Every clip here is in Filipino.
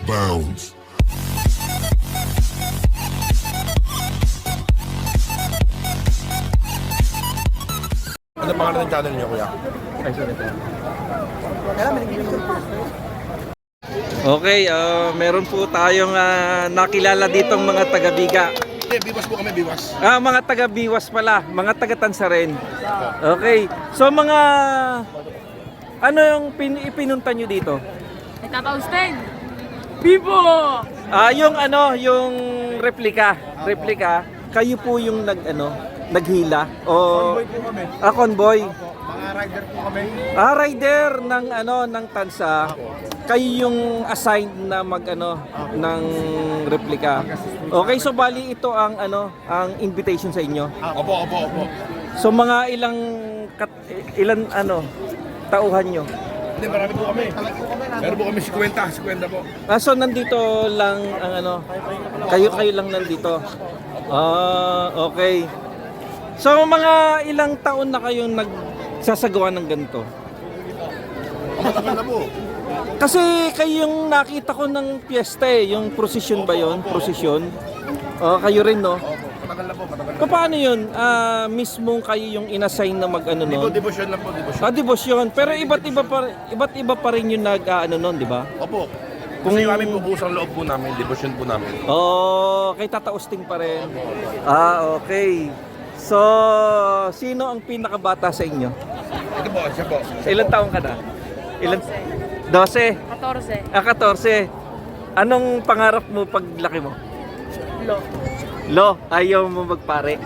bounds. Ano pangalan ng channel niyo, kuya? Ay, sorry. Okay, meron po tayong nakilala ditong mga taga-Biga. Hindi, biwas po kami, biwas. Mga taga-Biwas pala, mga taga-Tansa rin. Okay, so mga ano yung ipinunta nyo dito? Nagkakausteng! Bibo! Yung ano, yung replika, kayo po yung naghila o Convoy po kami. convoy. Mga rider po kami. Rider ng Tansa. Kayo yung assigned na ng replika. Okay, so bali ito ang invitation sa inyo. Opo. So mga ilan tauhan nyo? Hindi, marami po kami. Meron po kami 50 po. So nandito lang ang kayo lang nandito. Okay. So mga ilang taon na kayong nagsasagawa ng ganito? Matagal na po. Kasi kayong nakita ko ng piyesta yung procession ba yon? Procession? Kayo rin, no? Matagal na po. Paano yun? Mismo kayo yung inassign na Hindi po, nun? devotion lang po, devotion. Devotion. Pero iba't iba pa rin yung nun, di ba? Opo. Kasi yung aming pupusang loob po namin, devotion po namin. Kay Tatausting pa rin. Okay. So, sino ang pinakabata sa inyo? Ito po, siya po. Ilan taong ka na? 12? 14. 14. Anong pangarap mo paglaki mo? Lo, ayaw mo magpare.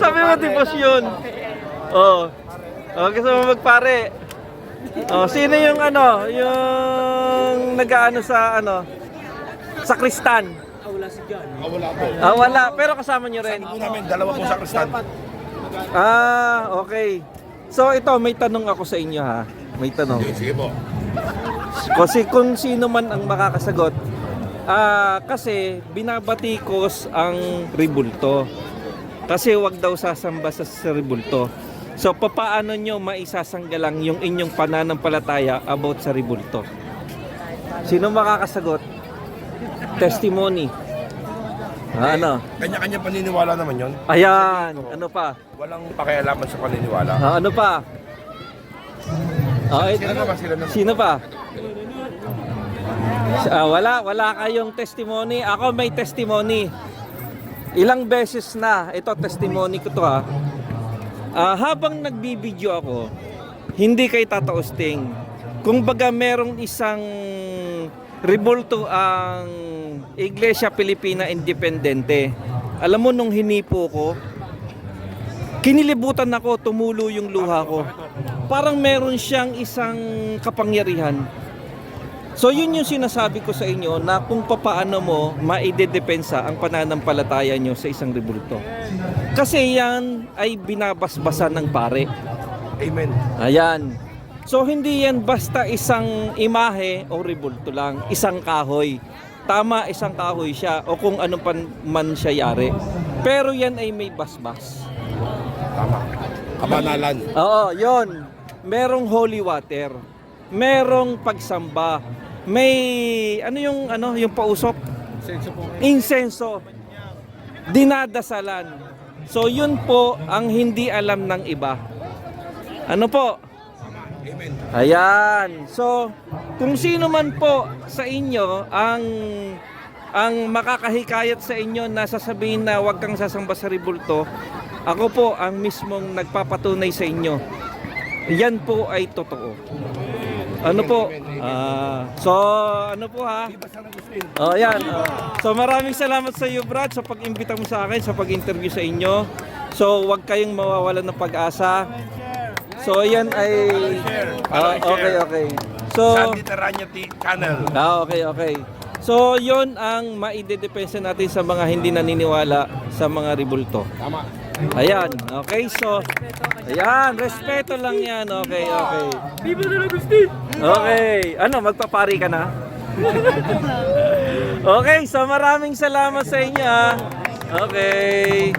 Sabi mo devotion. Gusto mo magpare. Sino yung yung nag-aano sa Kristan? Wala po. Wala, pero kasama nyo rin. Po namin, dalawa po sa kristan. Okay. So ito, may tanong ako sa inyo ha. May tanong. Sige po. Kasi kung sino man ang makakasagot, kasi binabatikos ang ribulto. Kasi wag daw sasamba sa ribulto. So papaano nyo maisasanggalang yung inyong pananampalataya about sa ribulto? Sino makakasagot? Testimony. Kanya-kanya paniniwala naman yon. Ayan. Ano pa? Walang pakialaman sa paniniwala. Ano pa? Sino pa? Wala kayong testimony. Ako may testimony. Ilang beses na ito testimony ko to ha. Habang nagbibideo ako, hindi kay Tatausting. Kung baga merong isang ribulto ang Iglesia Pilipina Independente. Alam mo nung hinipo ko, kinilibutan ako, tumulo yung luha ko. Parang meron siyang isang kapangyarihan. So yun yung sinasabi ko sa inyo na kung papaano mo maidedepensa ang pananampalataya nyo sa isang ribulto. Kasi yan ay binabasbasan ng pare. Amen. Ayan. So hindi yan basta isang imahe o ribulto lang, isang kahoy. Tama, isang kahoy siya o kung ano man siya yari. Pero yan ay may basbas. Tama. Kabanalan. Oo, yon. Merong holy water. Merong pagsamba. May yung pausok? Insenso. Dinadasalan. So yun po ang hindi alam ng iba. Ano po? Amen. Ayan. So, kung sino man po sa inyo ang makakahikayat sa inyo na sasabihin na huwag kang sasamba sa ribulto, ako po ang mismong nagpapatunay sa inyo. Yan po ay totoo. Ano po? So, ano po ha? Yan. So, maraming salamat sa iyo, Brad, sa pag-imbita mo sa akin, sa pag-interview sa inyo. So, huwag kayong mawawalan ng pag-asa. So, yan ay... Okay. So, Sandy Teranya Channel. okay. So, yon ang maidedepensa natin sa mga hindi naniniwala sa mga ribulto. Tama. Ayan, okay. So, ayan, respeto lang yan. Okay. Viva de la Agustin! Okay. Magpapari ka na? Okay, so maraming salamat sa inyo. Okay.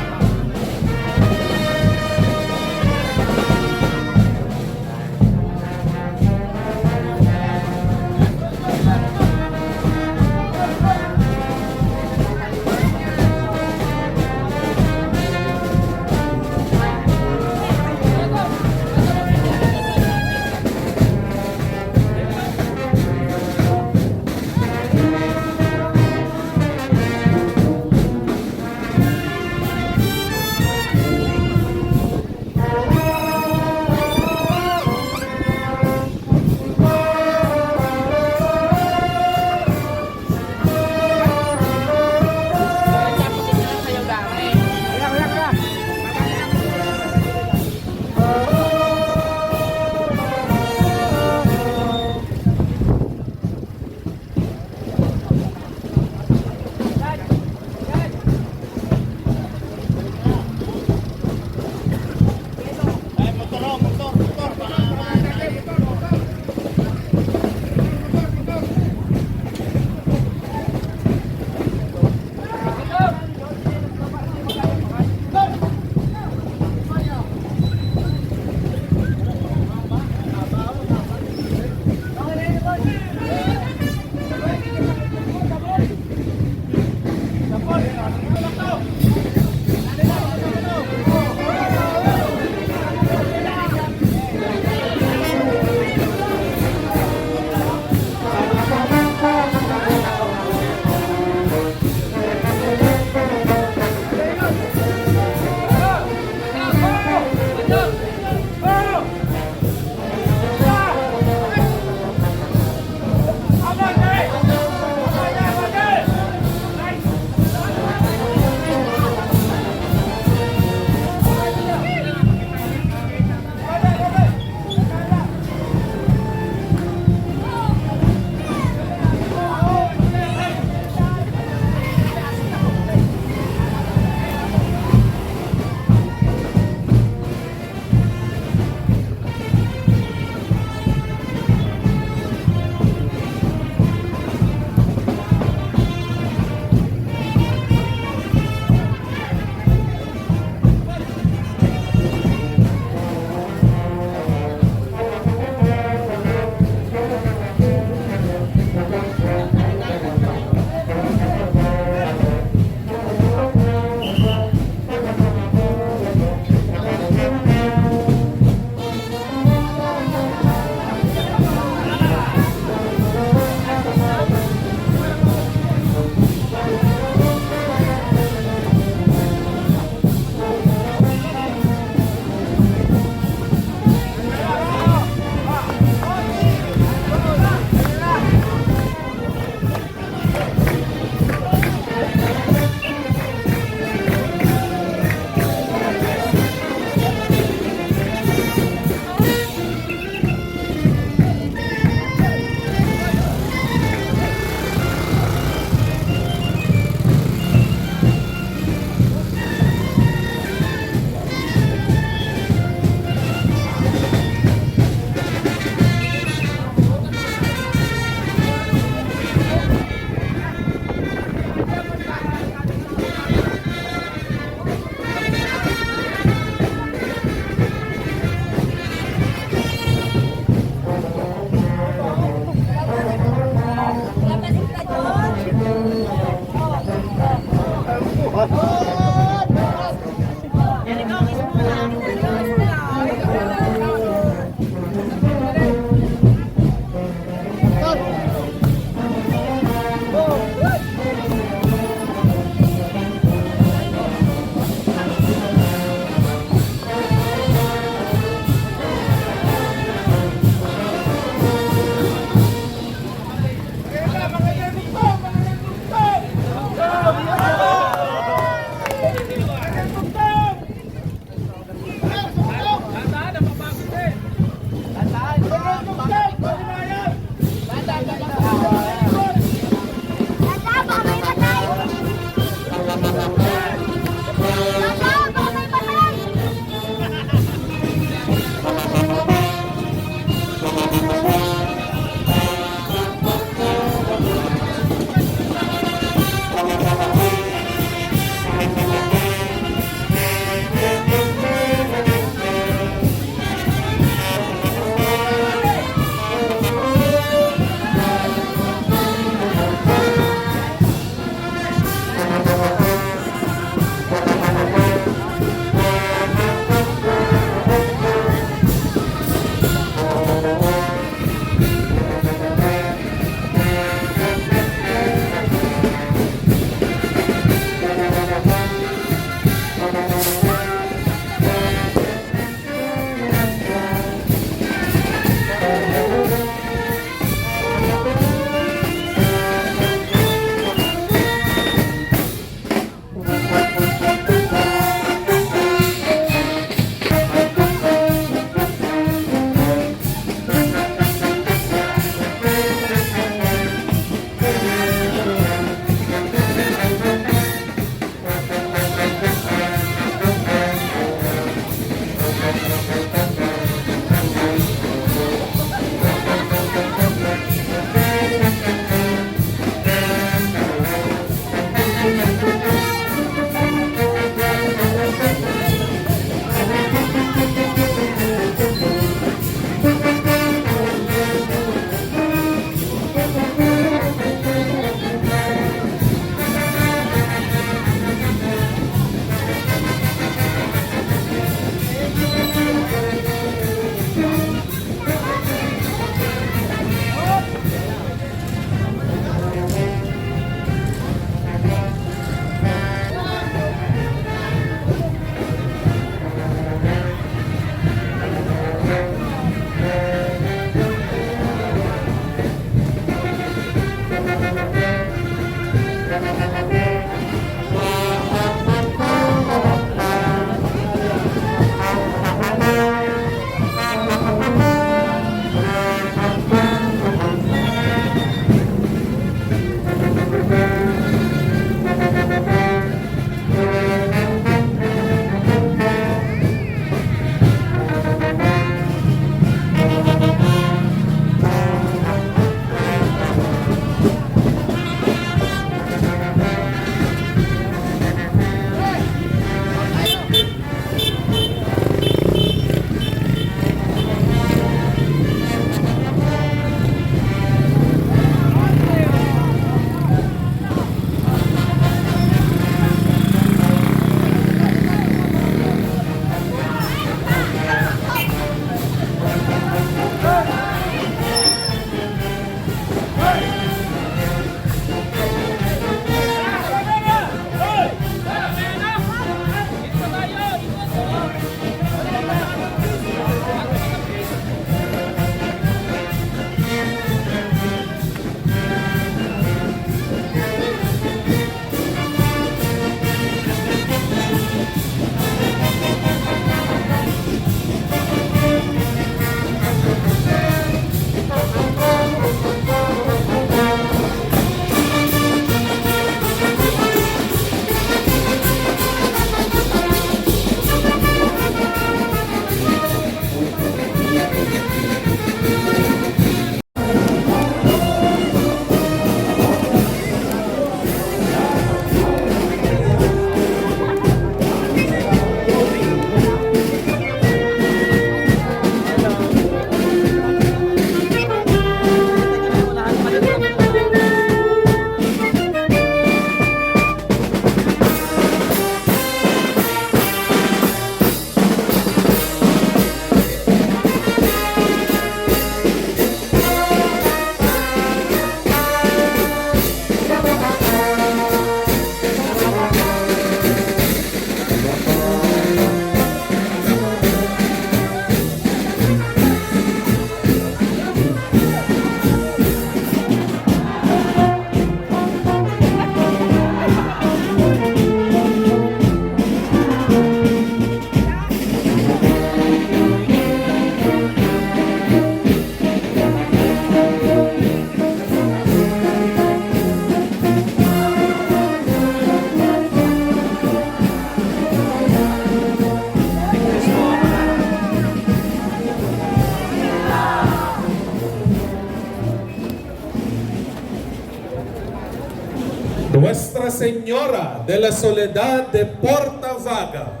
Nuestra Señora de la Soledad de Portavaga.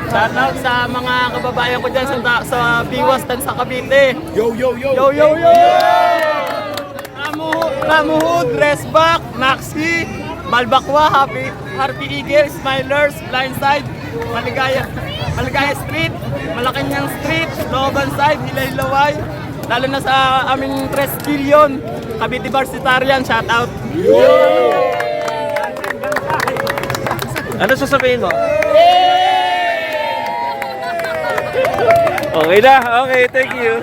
Shoutout sa mga kababayan ko dyan sa Biwas tan sa Cavite. Yo, yo, yo! Yo, yo, yo! Ramuhud, Resback, Maxi, Malbakwa, Happy Eagle, Smilers, Blindside, Maligaya Street, Malacanang Street, Looban Side, Hilaylaway, lalo na sa aming 3 billion, Cavite Varsitarian, shoutout. Ano sasabihin mo? Okay na, okay, thank you.